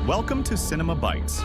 Welcome to CinemaBites.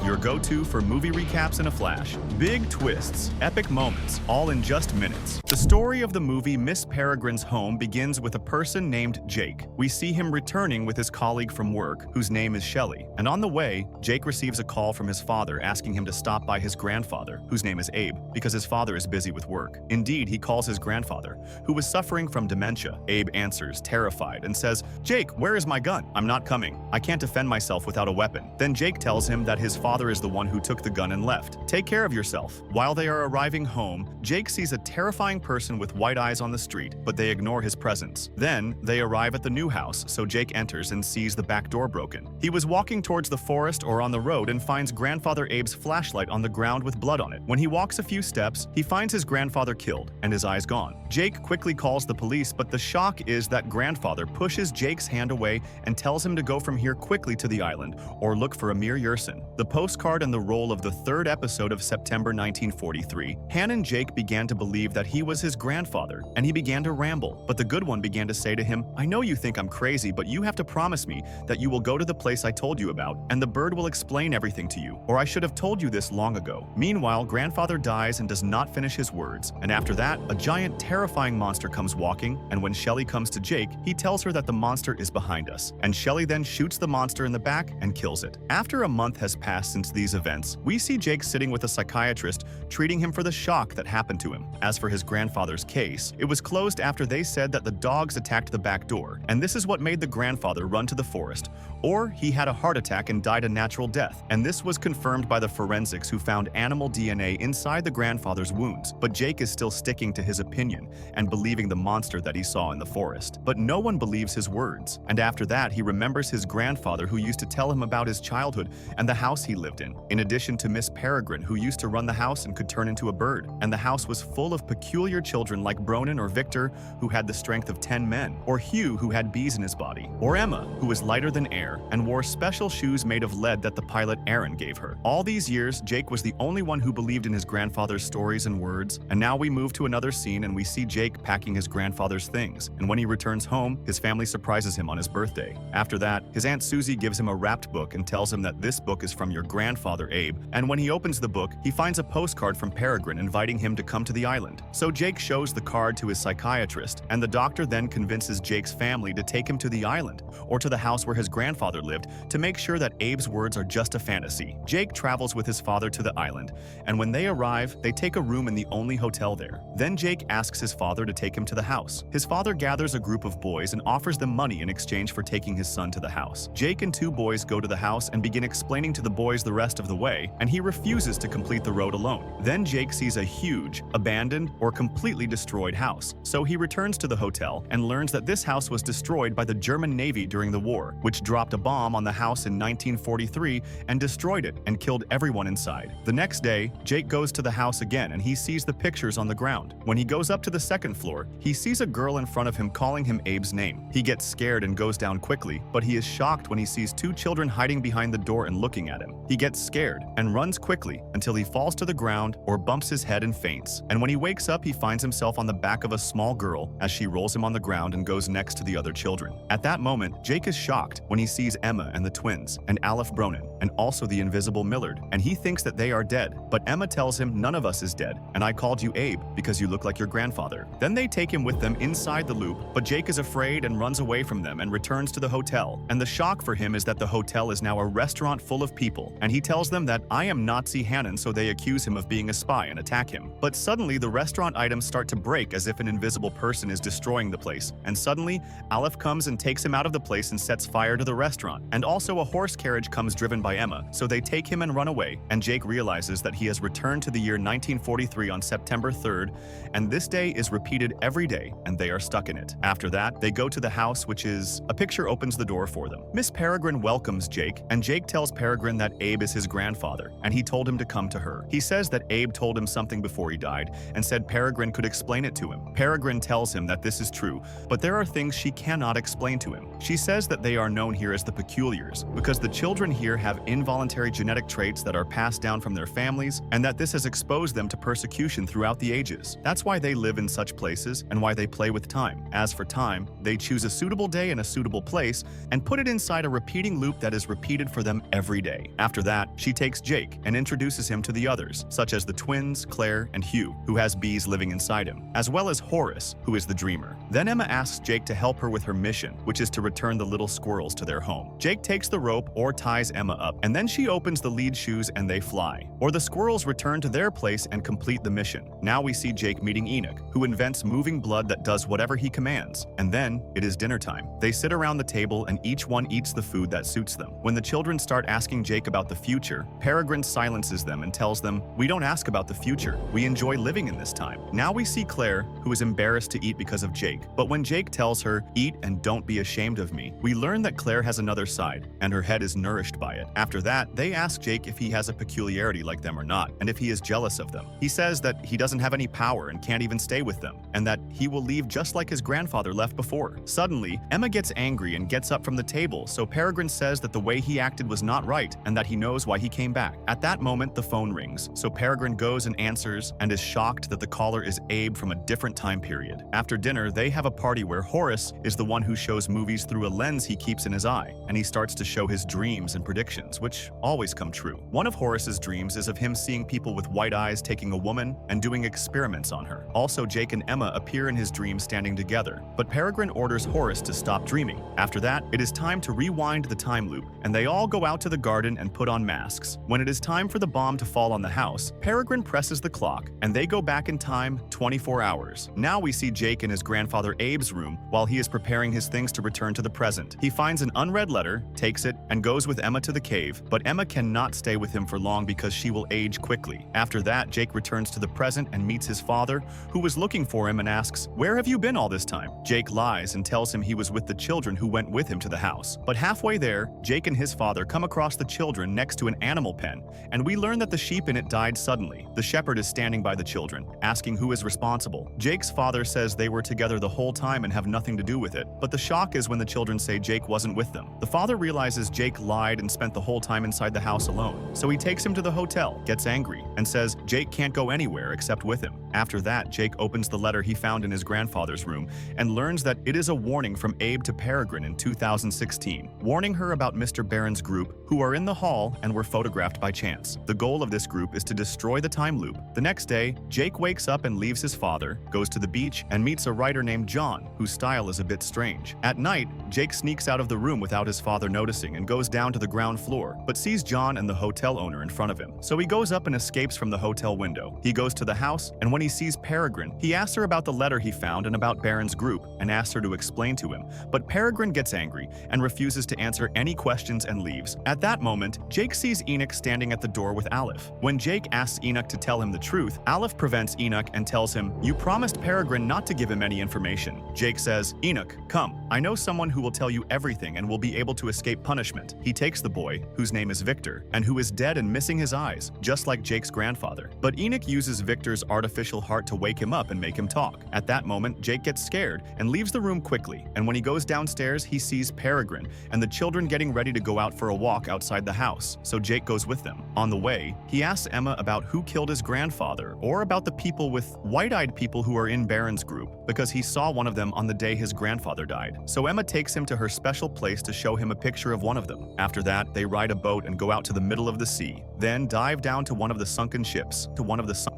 Your go-to for movie recaps in a flash. Big twists, epic moments, all in just minutes. The story of the movie Miss Peregrine's Home begins with a person named Jake. We see him returning with his colleague from work, whose name is Shelley. And on the way, Jake receives a call from his father asking him to stop by his grandfather, whose name is Abe, because his father is busy with work. Indeed, he calls his grandfather, who was suffering from dementia. Abe answers, terrified, and says, "Jake, where is my gun? I'm not coming. I can't defend myself without a weapon." Then Jake tells him that his father is the one who took the gun and left. Take care of yourself. While they are arriving home, Jake sees a terrifying person with white eyes on the street, but they ignore his presence. Then, they arrive at the new house, so Jake enters and sees the back door broken. He was walking towards the forest or on the road and finds grandfather Abe's flashlight on the ground with blood on it. When he walks a few steps, he finds his grandfather killed and his eyes gone. Jake quickly calls the police, but the shock is that grandfather pushes Jake's hand away and tells him to go from here quickly to the island or look for Amir Yersin. The postcard and the role of the third episode of September 1943, Han and Jake began to believe that he was his grandfather, and he began to ramble. But the good one began to say to him, "I know you think I'm crazy, but you have to promise me that you will go to the place I told you about, and the bird will explain everything to you, or I should have told you this long ago." Meanwhile, grandfather dies and does not finish his words, and after that, a giant, terrifying monster comes walking, and when Shelley comes to Jake, he tells her that the monster is behind us, and Shelley then shoots the monster in the back and kills it. After a month has passed since these events, we see Jake sitting with a psychiatrist, treating him for the shock that happened to him. As for his grandfather's case, it was closed after they said that the dogs attacked the back door, and this is what made the grandfather run to the forest. Or he had a heart attack and died a natural death, and this was confirmed by the forensics who found animal DNA inside the grandfather's wounds. But Jake is still sticking to his opinion and believing the monster that he saw in the forest. But no one believes his words, and after that he remembers his grandfather who used to tell him about his childhood and the house he lived in addition to Miss Peregrine, who used to run the house and could turn into a bird. And the house was full of peculiar children like Bronin or Victor, who had the strength of 10 men, or Hugh, who had bees in his body, or Emma, who was lighter than air and wore special shoes made of lead that the pilot Aaron gave her. All these years, Jake was the only one who believed in his grandfather's stories and words, and now we move to another scene and we see Jake packing his grandfather's things, and when he returns home, his family surprises him on his birthday. After that, his Aunt Susie gives him a wrapped book and tells him that this book is from your grandfather Abe, and when he opens the book, he finds a postcard from Peregrine inviting him to come to the island. So Jake shows the card to his psychiatrist, and the doctor then convinces Jake's family to take him to the island, or to the house where his grandfather lived, to make sure that Abe's words are just a fantasy. Jake travels with his father to the island, and when they arrive, they take a room in the only hotel there. Then Jake asks his father to take him to the house. His father gathers a group of boys and offers them money in exchange for taking his son to the house. Jake and two boys go to the house and begin explaining to the boys the rest of the way, and he refuses to complete the road alone. Then Jake sees a huge, abandoned, or completely destroyed house. So he returns to the hotel and learns that this house was destroyed by the German Navy during the war, which dropped a bomb on the house in 1943 and destroyed it and killed everyone inside. The next day, Jake goes to the house again and he sees the pictures on the ground. When he goes up to the second floor, he sees a girl in front of him calling him Abe's name. He gets scared and goes down quickly, but he is shocked when he sees two children hiding behind the door and looking at him. He gets scared and runs quickly until he falls to the ground or bumps his head and faints. And when he wakes up, he finds himself on the back of a small girl as she rolls him on the ground and goes next to the other children. At that moment, Jake is shocked when he sees Emma and the twins, and Aleph Bronin, and also the invisible Millard, and he thinks that they are dead. But Emma tells him, "None of us is dead, and I called you Abe because you look like your grandfather." Then they take him with them inside the loop, but Jake is afraid and runs away from them and returns to the hotel. And the shock for him is that the hotel is now a restaurant full of people, and he tells them that I am Nazi Hannon, so they accuse him of being a spy and attack him. But suddenly the restaurant items start to break as if an invisible person is destroying the place, and suddenly Aleph comes and takes him out of the place and sets fire to the restaurant. And also a horse carriage comes driven by Emma, so they take him and run away, and Jake realizes that he has returned to the year 1943 on September 3rd, and this day is repeated every day, and they are stuck in it. After that, they go to the house, which is a picture opens the door for them. Miss Peregrine welcomes Jake, and Jake tells Peregrine that Abe Abe is his grandfather, and he told him to come to her. He says that Abe told him something before he died and said Peregrine could explain it to him. Peregrine tells him that this is true, but there are things she cannot explain to him. She says that they are known here as the peculiars because the children here have involuntary genetic traits that are passed down from their families, and that this has exposed them to persecution throughout the ages. That's why they live in such places and why they play with time. As for time, they choose a suitable day and a suitable place and put it inside a repeating loop that is repeated for them every day. After that, she takes Jake and introduces him to the others, such as the twins, Claire, and Hugh, who has bees living inside him, as well as Horace, who is the dreamer. Then Emma asks Jake to help her with her mission, which is to return the little squirrels to their home. Jake takes the rope or ties Emma up, and then she opens the lead shoes and they fly. Or the squirrels return to their place and complete the mission. Now we see Jake meeting Enoch, who invents moving blood that does whatever he commands. And then it is dinner time. They sit around the table and each one eats the food that suits them. When the children start asking Jake about the future, Peregrine silences them and tells them, "We don't ask about the future. We enjoy living in this time." Now we see Claire, who is embarrassed to eat because of Jake. But when Jake tells her, "Eat and don't be ashamed of me," we learn that Claire has another side, and her head is nourished by it. After that, they ask Jake if he has a peculiarity like them or not, and if he is jealous of them. He says that he doesn't have any power and can't even stay with them, and that he will leave just like his grandfather left before. Suddenly, Emma gets angry and gets up from the table, so Peregrine says that the way he acted was not right, and that he knows why he came back. At that moment, the phone rings, so Peregrine goes and answers, and is shocked that the caller is Abe from a different time period. After dinner, they have a party where Horace is the one who shows movies through a lens he keeps in his eye, and he starts to show his dreams and predictions, which always come true. One of Horace's dreams is of him seeing people with white eyes taking a woman and doing experiments on her. Also, Jake and Emma appear in his dream standing together, but Peregrine orders Horace to stop dreaming. After that, it is time to rewind the time loop, and they all go out to the garden and put on masks. When it is time for the bomb to fall on the house, Peregrine presses the clock, and they go back in time 24 hours. Now we see Jake in his grandfather Abe's room while he is preparing his things to return to the present. He finds an unread letter, takes it, and goes with Emma to the cave, but Emma cannot stay with him for long because she will age quickly. After that, Jake returns to the present and meets his father, who was looking for him and asks, "Where have you been all this time?" Jake lies and tells him he was with the children who went with him to the house. But halfway there, Jake and his father come across the children next to an animal pen, and we learn that the sheep in it died suddenly. The shepherd is standing by the children, asking who is responsible. Jake's father says they were together the whole time and have nothing to do with it, but the shock is when the children say Jake wasn't with them. The father realizes Jake lied and spent the whole time inside the house alone, so he takes him to the hotel, gets angry, and says Jake can't go anywhere except with him. After that, Jake opens the letter he found in his grandfather's room and learns that it is a warning from Abe to Peregrine in 2016, warning her about Mr. Barron's group, who are in the hall and were photographed by chance. The goal of this group is to destroy the time loop. The next day, Jake wakes up and leaves his father, goes to the beach, and meets a writer named John, whose style is a bit strange. At night, Jake sneaks out of the room without his father noticing and goes down to the ground floor, but sees John and the hotel owner in front of him. So he goes up and escapes from the hotel window. He goes to the house, and when he sees Peregrine, he asks her about the letter he found and about Barron's group, and asks her to explain to him. But Peregrine gets angry and refuses to answer any questions and leaves. At that moment, Jake sees Enoch standing at the door with Aleph. When Jake asks Enoch to tell him the truth, Aleph prevents Enoch and tells him, "You promised Peregrine not to give him any information." Jake says, "Enoch, come. I know someone who will tell you everything and will be able to escape punishment." He takes the boy, whose name is Victor, and who is dead and missing his eyes, just like Jake's grandfather. But Enoch uses Victor's artificial heart to wake him up and make him talk. At that moment, Jake gets scared and leaves the room quickly, and when he goes downstairs, he sees Peregrine and the children getting ready to go out for a walk outside the house, so Jake goes with them. On the way, he asks Emma about who killed his grandfather, or about the people with white-eyed people who are in Barron's group, because he saw one of them on the day his grandfather died. So Emma takes him to her special place to show him a picture of one of them. After that, they ride a boat and go out to the middle of the sea, then dive down to one of the sunken ships,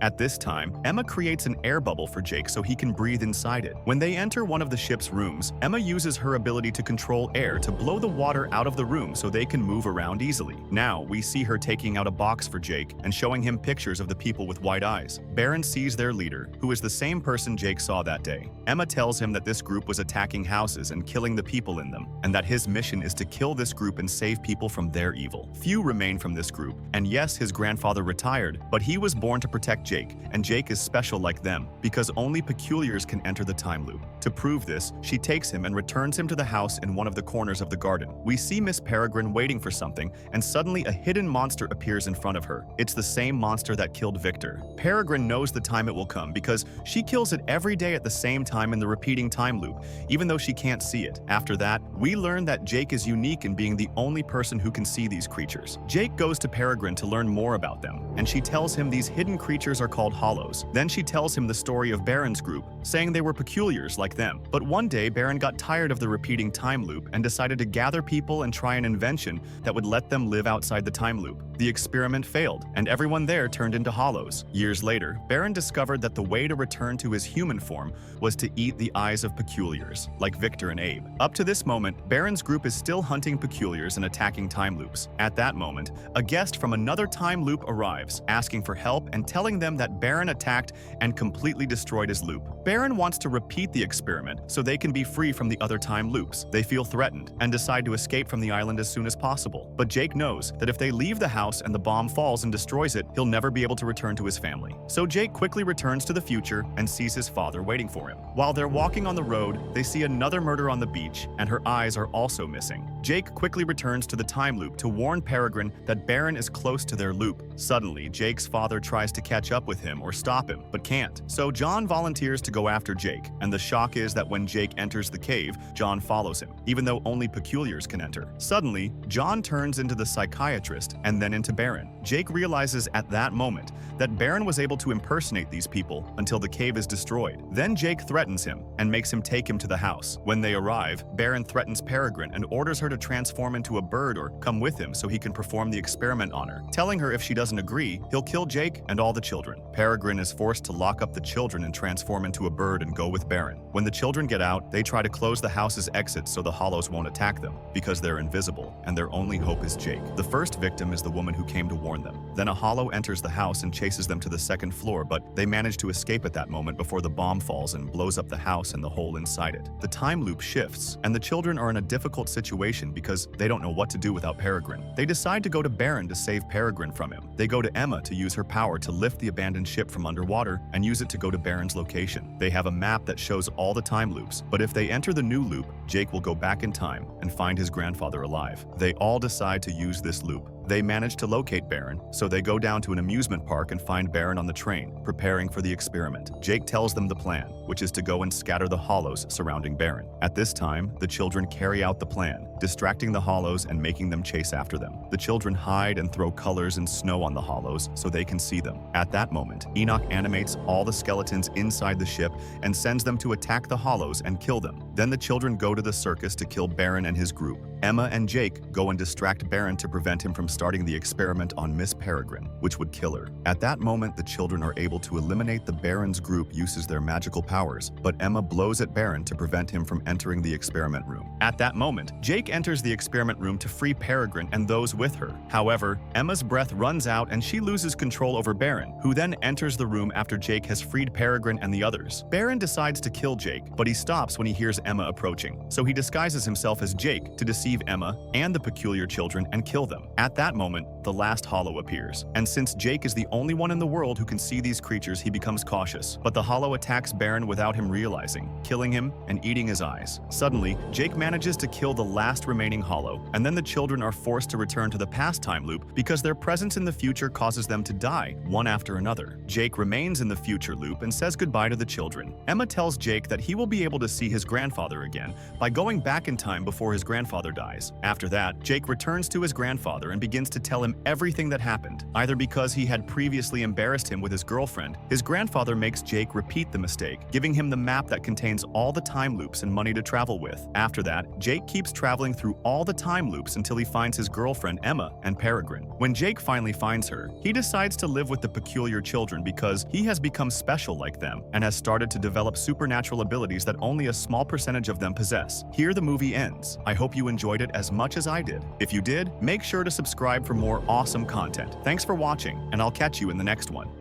At this time, Emma creates an air bubble for Jake so he can breathe inside it. When they enter one of the ship's rooms, Emma uses her ability to control air to blow the water out of the room so they can move around easily. Now, we see her taking out a box for Jake and showing him pictures of the people with white eyes. Barron sees their leader, who is the same person Jake saw that day. Emma tells him that this group was attacking houses and killing the people in them, and that his mission is to kill this group and save people from their evil. Few remain from this group, and yes, his grandfather retired, but he was born to protect Jake, and Jake is special like them, because only peculiar peculiars can enter the time loop. To prove this, she takes him and returns him to the house in one of the corners of the garden. We see Miss Peregrine waiting for something, and suddenly a hidden monster appears in front of her. It's the same monster that killed Victor. Peregrine knows the time it will come because she kills it every day at the same time in the repeating time loop, even though she can't see it. After that, we learn that Jake is unique in being the only person who can see these creatures. Jake goes to Peregrine to learn more about them, and she tells him these hidden creatures are called hollows. Then she tells him the story of Baron's group, saying they were peculiars like them. But one day, Baron got tired of the repeating time loop and decided to gather people and try an invention that would let them live outside the time loop. The experiment failed, and everyone there turned into hollows. Years later, Baron discovered that the way to return to his human form was to eat the eyes of peculiars, like Victor and Abe. Up to this moment, Baron's group is still hunting peculiars and attacking time loops. At that moment, a guest from another time loop arrives, asking for help and telling them that Baron attacked and completely destroyed his loop. Baron wants to repeat the experiment so they can be free from the other time loops. They feel threatened and decide to escape from the island as soon as possible. But Jake knows that if they leave the house and the bomb falls and destroys it, he'll never be able to return to his family. So Jake quickly returns to the future and sees his father waiting for him. While they're walking on the road, they see another murder on the beach, and her eyes are also missing. Jake quickly returns to the time loop to warn Peregrine that Baron is close to their loop. Suddenly, Jake's father tries to catch up with him or stop him, but can't. So John volunteers to go after Jake, and the shock is that when Jake enters the cave, John follows him, even though only peculiars can enter. Suddenly, John turns into the psychiatrist and then into Baron. Jake realizes at that moment that Baron was able to impersonate these people until the cave is destroyed. Then Jake threatens him and makes him take him to the house. When they arrive, Baron threatens Peregrine and orders her to transform into a bird or come with him so he can perform the experiment on her, telling her if she doesn't agree, he'll kill Jake and all the children. Peregrine is forced to lock up the children and transform into a bird and go with Baron. When the children get out, they try to close the house's exits so the hollows won't attack them, because they're invisible, and their only hope is Jake. The first victim is the woman who came to warn them. Then a hollow enters the house and chases them to the second floor, but they manage to escape at that moment before the bomb falls and blows up the house and the hole inside it. The time loop shifts, and the children are in a difficult situation because they don't know what to do without Peregrine. They decide to go to Baron to save Peregrine from him. They go to Emma to use her power to lift the abandoned ship from underwater and use it to go to Baron's location. They have a map that shows all the time loops, but if they enter the new loop, Jake will go back in time and find his grandfather alive. They all decide to use this loop. They manage to locate Baron, so they go down to an amusement park and find Baron on the train, preparing for the experiment. Jake tells them the plan, which is to go and scatter the hollows surrounding Baron. At this time, the children carry out the plan, distracting the hollows and making them chase after them. The children hide and throw colors and snow on the hollows so they can see them. At that moment, Enoch animates all the skeletons inside the ship and sends them to attack the hollows and kill them. Then the children go to the circus to kill Baron and his group. Emma and Jake go and distract Baron to prevent him from starting the experiment on Miss Peregrine, which would kill her. At that moment, the children are able to eliminate the Baron's group uses their magical powers, but Emma blows at Baron to prevent him from entering the experiment room. At that moment, Jake enters the experiment room to free Peregrine and those with her. However, Emma's breath runs out and she loses control over Baron, who then enters the room after Jake has freed Peregrine and the others. Baron decides to kill Jake, but he stops when he hears Emma approaching, so he disguises himself as Jake to deceive Emma and the peculiar children and kill them. At that moment, the last hollow appears, and since Jake is the only one in the world who can see these creatures, he becomes cautious. But the hollow attacks Baron without him realizing, killing him and eating his eyes. Suddenly, Jake manages to kill the last remaining hollow, and then the children are forced to return to the past time loop because their presence in the future causes them to die, one after another. Jake remains in the future loop and says goodbye to the children. Emma tells Jake that he will be able to see his grandfather again by going back in time before his grandfather dies. After that, Jake returns to his grandfather and begins to tell him everything that happened. Either because he had previously embarrassed him with his girlfriend, his grandfather makes Jake repeat the mistake, giving him the map that contains all the time loops and money to travel with. After that, Jake keeps traveling through all the time loops until he finds his girlfriend Emma and Peregrine. When Jake finally finds her, he decides to live with the peculiar children because he has become special like them and has started to develop supernatural abilities that only a small percentage of them possess. Here the movie ends. I hope you enjoyed it as much as I did. If you did, make sure to subscribe for more awesome content. Thanks for watching, and I'll catch you in the next one.